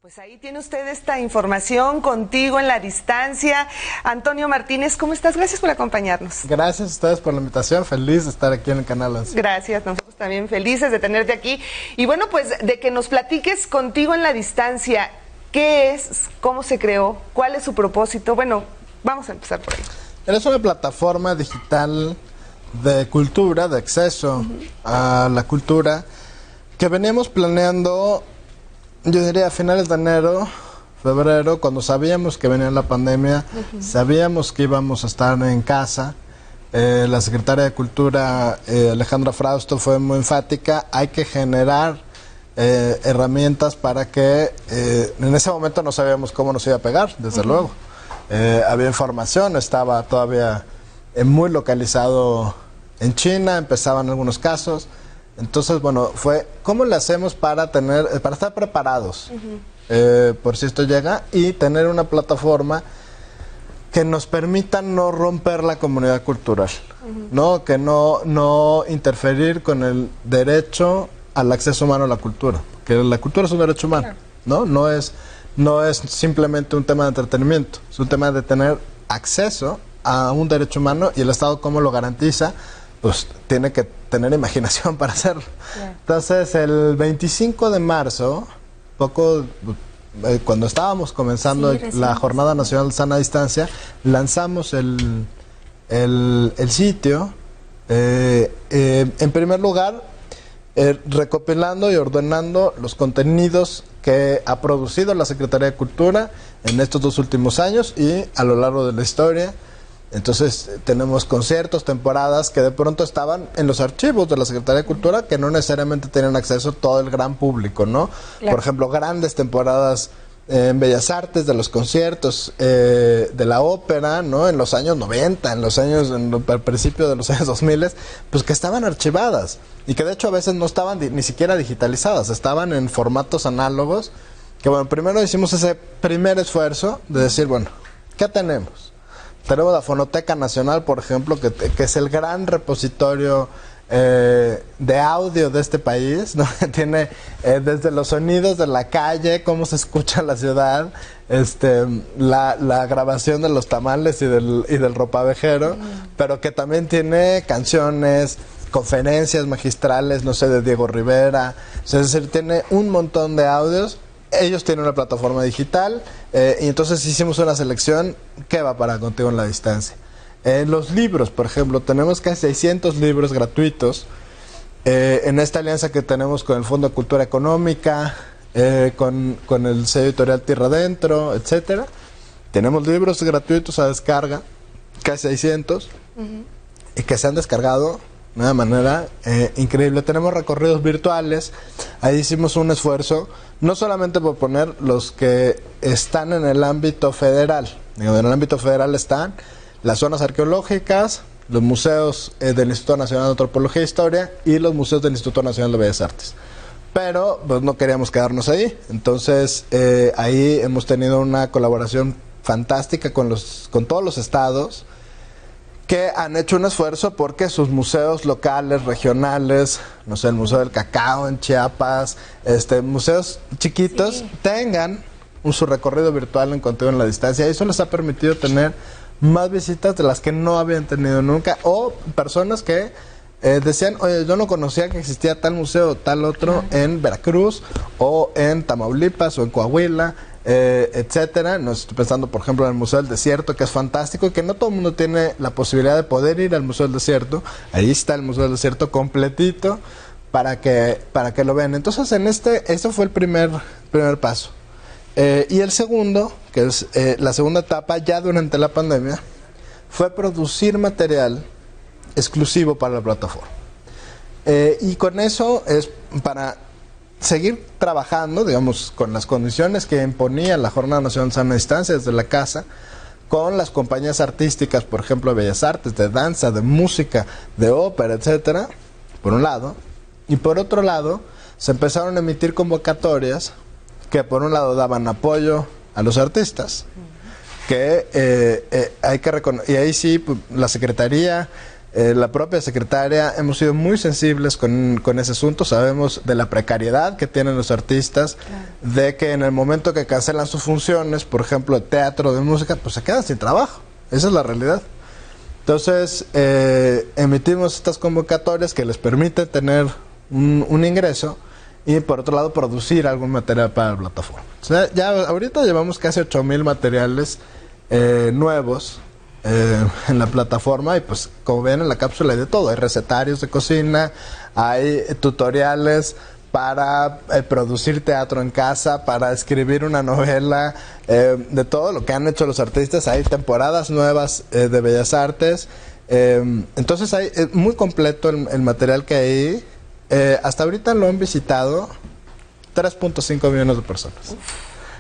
Pues ahí tiene usted esta información contigo en la distancia. Antonio Martínez, ¿cómo estás? Gracias por acompañarnos. Gracias a ustedes por la invitación, feliz de estar aquí en el Canal 11. Gracias, nosotros también felices de tenerte aquí. Y bueno, pues de que nos platiques contigo en la distancia, ¿qué es? ¿Cómo se creó? ¿Cuál es su propósito? Bueno, vamos a empezar por ahí. Es una plataforma digital de cultura, de acceso a la cultura, que veníamos planeando, yo diría a finales de enero, febrero, cuando sabíamos que venía la pandemia, sabíamos que íbamos a estar en casa. La secretaria de Cultura, Alejandra Frausto, fue muy enfática: hay que generar herramientas para que, en ese momento no sabíamos cómo nos iba a pegar, desde luego. Había información, estaba todavía muy localizado en China, empezaban algunos casos. Entonces, bueno, fue ¿cómo le hacemos para estar preparados por si esto llega, y tener una plataforma que nos permita no romper la comunidad cultural, ¿no? Que no interferir con el derecho al acceso humano a la cultura, que la cultura es un derecho humano, ¿no? No es simplemente un tema de entretenimiento, es un tema de tener acceso a un derecho humano, y el Estado, ¿cómo lo garantiza? Pues tiene que tener imaginación para hacerlo. Entonces, el 25 de marzo, cuando estábamos comenzando la Jornada Nacional de Sana Distancia, lanzamos el sitio, en primer lugar, recopilando y ordenando los contenidos que ha producido la Secretaría de Cultura en estos 2 últimos años y a lo largo de la historia. Entonces tenemos conciertos, temporadas que de pronto estaban en los archivos de la Secretaría de Cultura, que no necesariamente tenían acceso todo el gran público, ¿no? Por ejemplo, grandes temporadas en Bellas Artes, de los conciertos, de la ópera, ¿no? En los años 90, al principio de los años 2000, pues que estaban archivadas, y que de hecho a veces no estaban ni siquiera digitalizadas, estaban en formatos análogos, que bueno, primero hicimos ese primer esfuerzo de decir, bueno, ¿qué tenemos? Tenemos la Fonoteca Nacional, por ejemplo, que es el gran repositorio de audio de este país, ¿no? Tiene desde los sonidos de la calle, cómo se escucha la ciudad, la grabación de los tamales y del ropavejero, pero que también tiene canciones, conferencias magistrales, no sé, de Diego Rivera. O sea, es decir, tiene un montón de audios. Ellos tienen una plataforma digital, y entonces hicimos una selección que va para Contigo en la Distancia. Los libros, por ejemplo, tenemos casi 600 libros gratuitos en esta alianza que tenemos con el Fondo de Cultura Económica, con el sello editorial Tierra Adentro, etcétera. Tenemos libros gratuitos a descarga, casi 600, y que se han descargado de una manera increíble. Tenemos recorridos virtuales. Ahí hicimos un esfuerzo, no solamente por poner los que están en el ámbito federal. En el ámbito federal están las zonas arqueológicas, los museos del Instituto Nacional de Antropología e Historia y los museos del Instituto Nacional de Bellas Artes. Pero pues no queríamos quedarnos ahí. Entonces ahí hemos tenido una colaboración fantástica con todos los estados, que han hecho un esfuerzo porque sus museos locales, regionales, no sé, el Museo del Cacao en Chiapas, museos chiquitos, tengan su recorrido virtual en Contigo en la Distancia, y eso les ha permitido tener más visitas de las que no habían tenido nunca, o personas que decían, oye, yo no conocía que existía tal museo o tal otro en Veracruz, o en Tamaulipas, o en Coahuila, etcétera. No estoy pensando, por ejemplo, en el Museo del Desierto, que es fantástico y que no todo el mundo tiene la posibilidad de poder ir al Museo del Desierto. Ahí está el Museo del Desierto completito para que lo vean. Entonces, eso fue el primer paso. Y el segundo, que es la segunda etapa, ya durante la pandemia, fue producir material exclusivo para la plataforma. Y con eso es para seguir trabajando, digamos, con las condiciones que imponía la Jornada Nacional de Sana Distancia desde la casa, con las compañías artísticas, por ejemplo, de Bellas Artes, de danza, de música, de ópera, etcétera, por un lado. Y por otro lado, se empezaron a emitir convocatorias que por un lado daban apoyo a los artistas, que hay que reconocer, y ahí sí, pues, la Secretaría la propia secretaria, hemos sido muy sensibles con ese asunto. Sabemos de la precariedad que tienen los artistas, de que en el momento que cancelan sus funciones, por ejemplo, de teatro, de música, pues se quedan sin trabajo. Esa es la realidad. Entonces, emitimos estas convocatorias que les permiten tener un ingreso y, por otro lado, producir algún material para la plataforma. O sea, ya ahorita llevamos casi 8,000 materiales nuevos en la plataforma, y pues como ven en la cápsula hay de todo. Hay recetarios de cocina, hay tutoriales para producir teatro en casa, para escribir una novela, de todo lo que han hecho los artistas. Hay temporadas nuevas de Bellas Artes, entonces hay muy completo el material que hay. Hasta ahorita lo han visitado 3.5 millones de personas.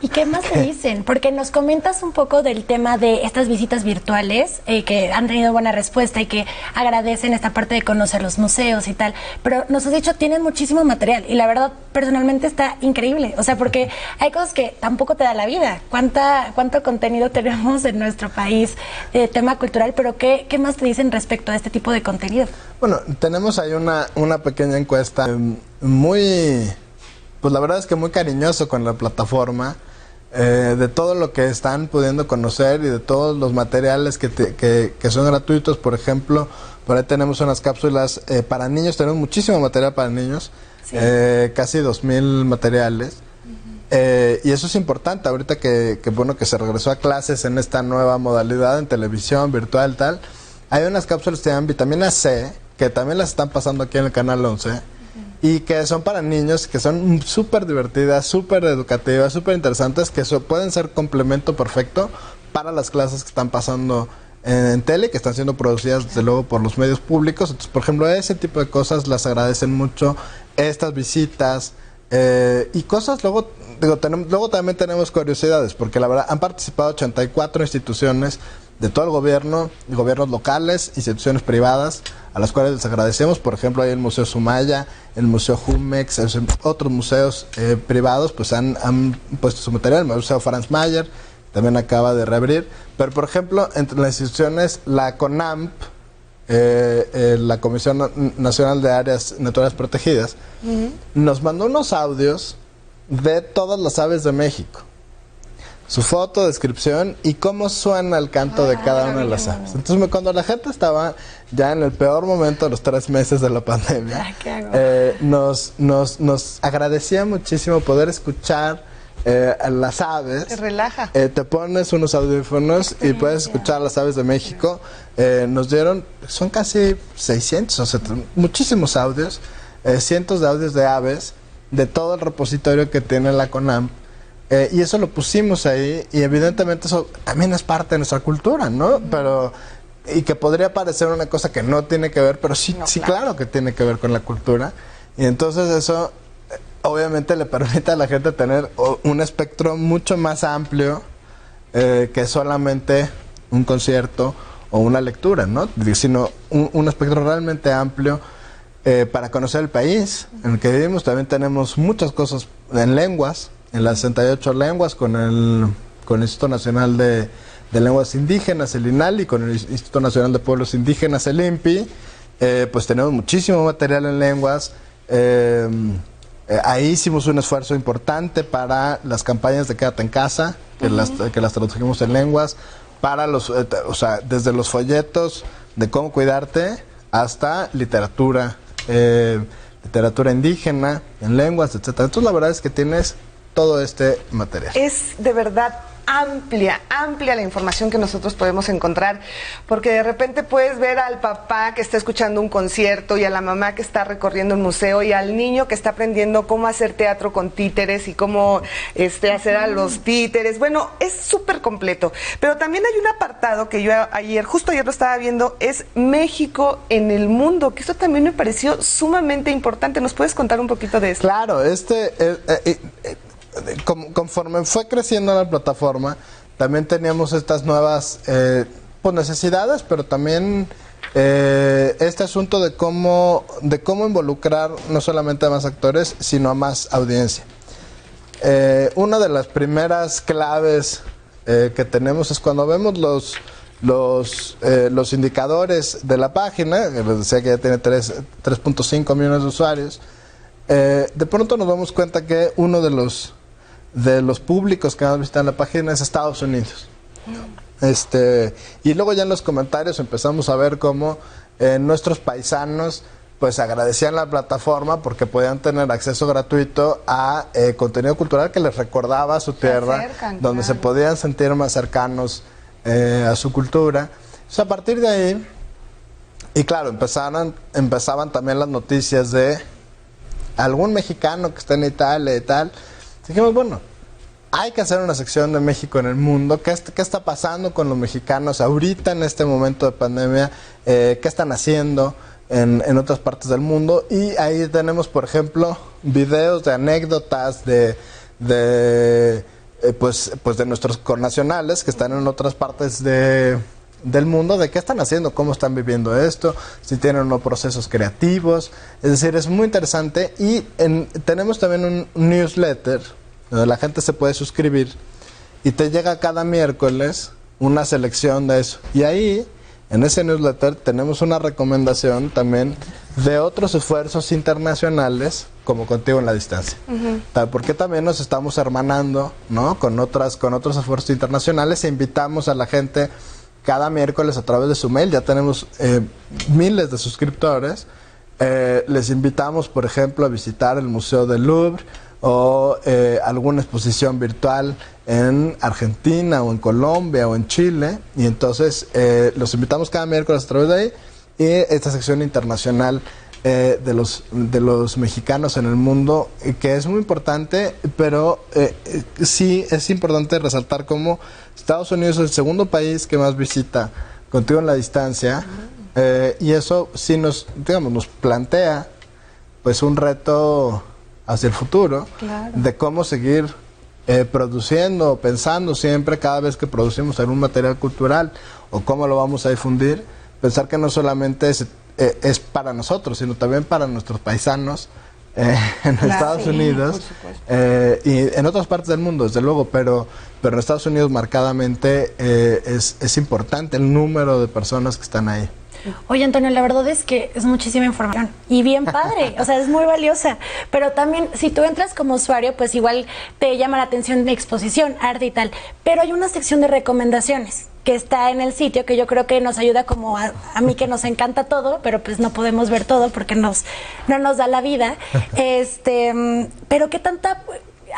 ¿Y qué más te dicen? Porque nos comentas un poco del tema de estas visitas virtuales, que han tenido buena respuesta y que agradecen esta parte de conocer los museos y tal, pero nos has dicho, tienen muchísimo material y la verdad, personalmente está increíble, o sea, porque hay cosas que tampoco te da la vida. ¿Cuánto contenido tenemos en nuestro país de tema cultural? Pero ¿qué más te dicen respecto a este tipo de contenido? Bueno, tenemos ahí una pequeña encuesta muy, pues la verdad es que muy cariñoso con la plataforma, de todo lo que están pudiendo conocer y de todos los materiales que son gratuitos. Por ejemplo, por ahí tenemos unas cápsulas para niños, tenemos muchísimo material para niños, sí. Casi 2,000 materiales. Y eso es importante ahorita que bueno, que se regresó a clases en esta nueva modalidad en televisión, virtual, tal. Hay unas cápsulas que se llaman vitamina C, que también las están pasando aquí en el canal 11, y que son para niños, que son súper divertidas, súper educativas, súper interesantes, que pueden ser complemento perfecto para las clases que están pasando en tele, que están siendo producidas desde luego por los medios públicos. Entonces, por ejemplo, ese tipo de cosas las agradecen mucho, estas visitas, y cosas. Luego también tenemos curiosidades, porque la verdad han participado 84 instituciones de todo el gobierno, gobiernos locales, instituciones privadas, a las cuales les agradecemos. Por ejemplo, hay el Museo Sumaya, el Museo Jumex, otros museos privados, pues han puesto su material. El Museo Franz Mayer también acaba de reabrir. Pero, por ejemplo, entre las instituciones, la CONAMP, la Comisión Nacional de Áreas Naturales Protegidas, nos mandó unos audios de todas las aves de México. Su foto, descripción y cómo suena el canto de cada una de las aves. Entonces, cuando la gente estaba ya en el peor momento de los 3 meses de la pandemia, nos agradecía muchísimo poder escuchar a las aves. Te relaja. Te pones unos audífonos y puedes escuchar las aves de México. Nos dieron, son casi 600, o sea, muchísimos audios, cientos de audios de aves, de todo el repositorio que tiene la CONAMP. Y eso lo pusimos ahí, y evidentemente eso también es parte de nuestra cultura, ¿no? Pero, y que podría parecer una cosa que no tiene que ver, pero sí, no, sí, claro que tiene que ver con la cultura. Y entonces eso obviamente le permite a la gente tener un espectro mucho más amplio que solamente un concierto o una lectura, ¿no? Sino un espectro realmente amplio para conocer el país en el que vivimos. También tenemos muchas cosas en lenguas, en las 68 lenguas, con el Instituto Nacional de Lenguas Indígenas, el INALI, con el Instituto Nacional de Pueblos Indígenas, el INPI. Pues tenemos muchísimo material en lenguas. Ahí hicimos un esfuerzo importante para las campañas de Quédate en Casa, que las tradujimos en lenguas, para o sea, desde los folletos de cómo cuidarte hasta literatura, literatura indígena, en lenguas, etcétera. Entonces la verdad es que tienes todo este material. Es de verdad amplia la información que nosotros podemos encontrar, porque de repente puedes ver al papá que está escuchando un concierto, y a la mamá que está recorriendo un museo, y al niño que está aprendiendo cómo hacer teatro con títeres y cómo hacer a los títeres. Bueno, es súper completo. Pero también hay un apartado que yo justo ayer lo estaba viendo, es México en el mundo, que eso también me pareció sumamente importante. ¿Nos puedes contar un poquito de eso? Claro, conforme fue creciendo la plataforma, también teníamos estas nuevas pues necesidades, pero también este asunto de cómo involucrar no solamente a más actores, sino a más audiencia. Una de las primeras claves que tenemos es cuando vemos los indicadores de la página, que les decía que ya tiene 3.5 millones de usuarios, de pronto nos damos cuenta que uno de los públicos que más visitan la página es Estados Unidos. Y luego ya en los comentarios empezamos a ver cómo nuestros paisanos pues agradecían la plataforma porque podían tener acceso gratuito a contenido cultural que les recordaba a su tierra, donde se podían sentir más cercanos a su cultura. O sea, a partir de ahí, y claro, empezaban también las noticias de algún mexicano que está en Italia y tal. Dijimos, bueno, hay que hacer una sección de México en el mundo. ¿Qué está pasando con los mexicanos ahorita en este momento de pandemia? ¿Qué están haciendo en otras partes del mundo? Y ahí tenemos, por ejemplo, videos de anécdotas de nuestros connacionales que están en otras partes del mundo, de qué están haciendo, cómo están viviendo esto, si tienen unos procesos creativos. Es decir, es muy interesante. Y tenemos también un newsletter donde la gente se puede suscribir y te llega cada miércoles una selección de eso. Y ahí, en ese newsletter, tenemos una recomendación también de otros esfuerzos internacionales, como Contigo en la Distancia. Porque también nos estamos hermanando, ¿no?, con otros esfuerzos internacionales, e invitamos a la gente cada miércoles a través de su mail. Ya tenemos miles de suscriptores. Les invitamos, por ejemplo, a visitar el Museo del Louvre o alguna exposición virtual en Argentina o en Colombia o en Chile, y entonces los invitamos cada miércoles a través de ahí. Y esta sección internacional de los mexicanos en el mundo, que es muy importante, pero sí es importante resaltar cómo Estados Unidos es el segundo país que más visita Contigo en la Distancia, y eso sí nos plantea pues un reto hacia el futuro, de cómo seguir produciendo, pensando siempre cada vez que producimos algún material cultural o cómo lo vamos a difundir, pensar que no solamente es para nosotros, sino también para nuestros paisanos en Estados Unidos y en otras partes del mundo, desde luego, pero en Estados Unidos marcadamente es importante el número de personas que están ahí. Oye, Antonio, la verdad es que es muchísima información y bien padre, o sea, es muy valiosa, pero también si tú entras como usuario, pues igual te llama la atención de exposición, arte y tal, pero hay una sección de recomendaciones que está en el sitio que yo creo que nos ayuda, como a mí que nos encanta todo, pero pues no podemos ver todo porque no nos da la vida, pero qué tanta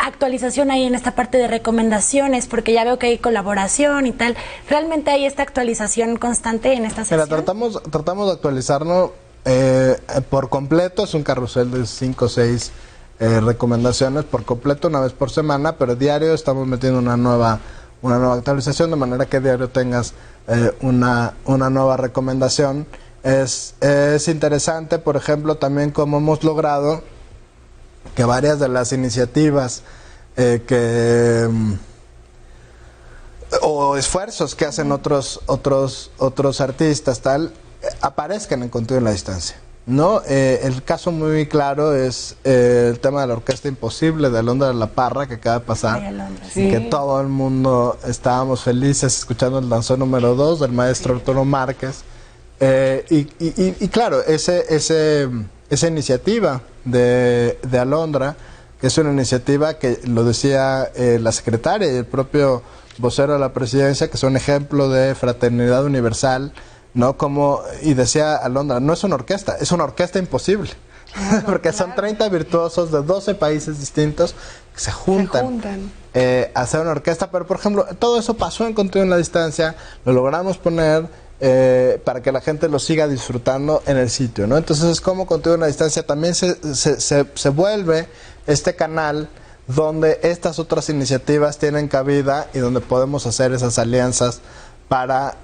actualización hay en esta parte de recomendaciones, porque ya veo que hay colaboración y tal. ¿Realmente hay esta actualización constante en esta sección? Mira, tratamos de actualizarlo por completo. Es un carrusel de 5 o 6 recomendaciones por completo, una vez por semana, pero diario estamos metiendo una nueva actualización, de manera que diario tengas una nueva recomendación. Es interesante, por ejemplo, también cómo hemos logrado que varias de las iniciativas o esfuerzos que hacen otros artistas aparezcan en Contigo en la Distancia, ¿no? El caso muy claro es el tema de la Orquesta Imposible de Alondra de la Parra, que acaba de pasar. Alondra, sí. Que todo el mundo estábamos felices escuchando el danzón número 2 del maestro Arturo Márquez. Y claro, esa iniciativa de Alondra, que es una iniciativa que lo decía la secretaria y el propio vocero de la presidencia, que son ejemplo de fraternidad universal, ¿no? Y decía Alondra, no es una orquesta, es una orquesta imposible. Porque son 30 virtuosos de 12 países distintos que se juntan. A hacer una orquesta. Pero, por ejemplo, todo eso pasó en Contigo en la Distancia, lo logramos poner para que la gente lo siga disfrutando en el sitio, ¿no? Entonces es como Contigo en la Distancia también se vuelve este canal donde estas otras iniciativas tienen cabida y donde podemos hacer esas alianzas para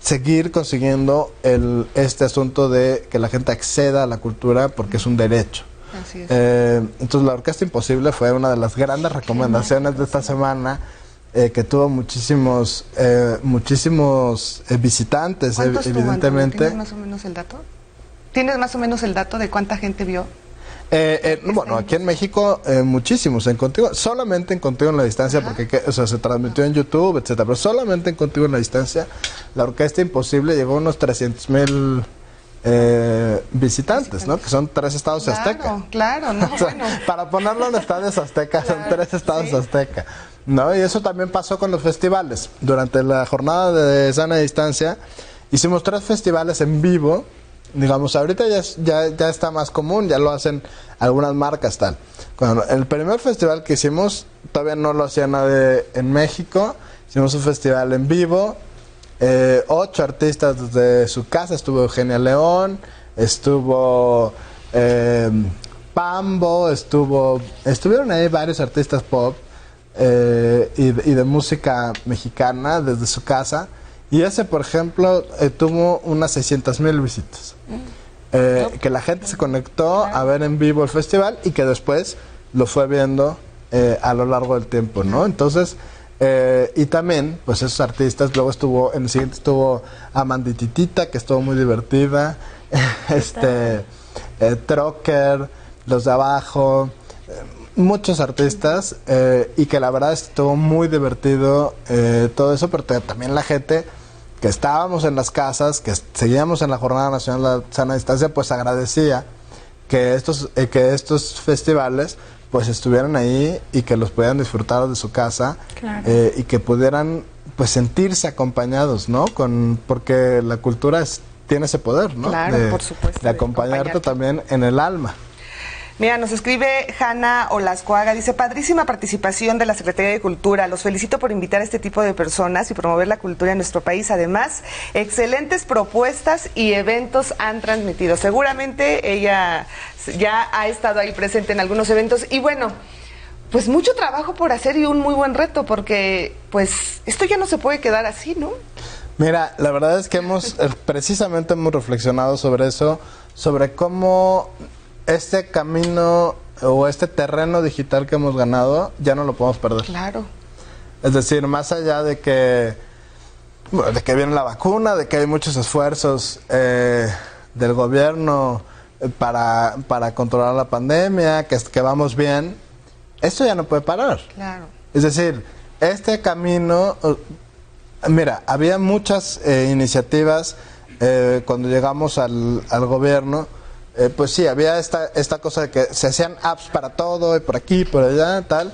seguir consiguiendo este asunto de que la gente acceda a la cultura, porque es un derecho. Así es. Entonces la Orquesta Imposible fue una de las grandes recomendaciones de esta semana, que tuvo muchísimos visitantes, ¿Cuántos evidentemente. ¿Tienes más o menos el dato? ¿Tienes más o menos el dato de cuánta gente vio? Bueno, aquí en México muchísimos, solamente en Contigo en la Distancia, porque o sea, se transmitió en YouTube, etcétera, pero solamente en Contigo en la Distancia, la Orquesta Imposible llegó a unos 300,000 visitantes, ¿no? Que son 3 estados azteca. Claro, no, O sea, bueno. para ponerlo en estadios aztecas, son 3 estados azteca, ¿no? Y eso también pasó con los festivales. Durante la jornada de sana distancia, hicimos 3 festivales en vivo. Digamos, ahorita ya está más común, ya lo hacen algunas marcas, tal. Cuando el primer festival que hicimos, todavía no lo hacía nadie en México. Hicimos un festival en vivo, 8 artistas desde su casa. Estuvo Eugenia León, estuvo Pambo, estuvieron ahí varios artistas pop y de música mexicana desde su casa. Y ese, por ejemplo, tuvo unas 600,000 visitas. Que la gente se conectó a ver en vivo el festival y que después lo fue viendo a lo largo del tiempo, ¿no? Entonces, y también, pues esos artistas, luego en el siguiente estuvo Amandititita, que estuvo muy divertida, Trocker, Los de Abajo, muchos artistas, y que la verdad estuvo muy divertido todo eso, pero también la gente que estábamos en las casas, que seguíamos en la Jornada Nacional de Sana Distancia, pues agradecía que estos festivales pues estuvieran ahí y que los pudieran disfrutar de su casa. Claro. Y que pudieran pues sentirse acompañados, ¿no? Porque la cultura tiene ese poder, ¿no? Claro, por supuesto. De acompañarte también en el alma. Mira, nos escribe Hanna Olascoaga, dice, padrísima participación de la Secretaría de Cultura, los felicito por invitar a este tipo de personas y promover la cultura en nuestro país. Además, excelentes propuestas y eventos han transmitido. Seguramente ella ya ha estado ahí presente en algunos eventos y bueno, pues mucho trabajo por hacer y un muy buen reto porque pues esto ya no se puede quedar así, ¿no? Mira, la verdad es que precisamente hemos reflexionado sobre eso, sobre cómo este camino o este terreno digital que hemos ganado ya no lo podemos perder. Claro. Es decir, más allá de que viene la vacuna, de que hay muchos esfuerzos del gobierno para controlar la pandemia, que vamos bien, esto ya no puede parar. Claro. Es decir, este camino, mira, había muchas iniciativas cuando llegamos al gobierno. Pues sí, había esta cosa de que se hacían apps para todo, y por aquí, por allá, tal.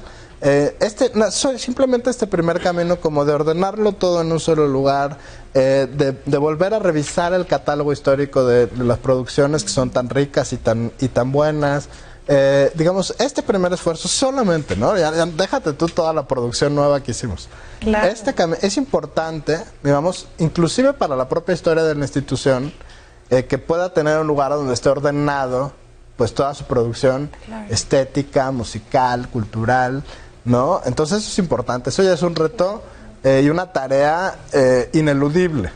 Simplemente este primer camino como de ordenarlo todo en un solo lugar, de volver a revisar el catálogo histórico de las producciones que son tan ricas y tan buenas. Digamos, este primer esfuerzo solamente, ¿no? Ya déjate tú toda la producción nueva que hicimos. Claro. Es importante, digamos, inclusive para la propia historia de la institución, que pueda tener un lugar donde esté ordenado pues toda su producción, claro, estética, musical, cultural, ¿no? Entonces eso es importante, eso ya es un reto y una tarea ineludible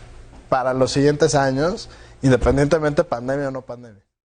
para los siguientes años, independientemente pandemia o no pandemia.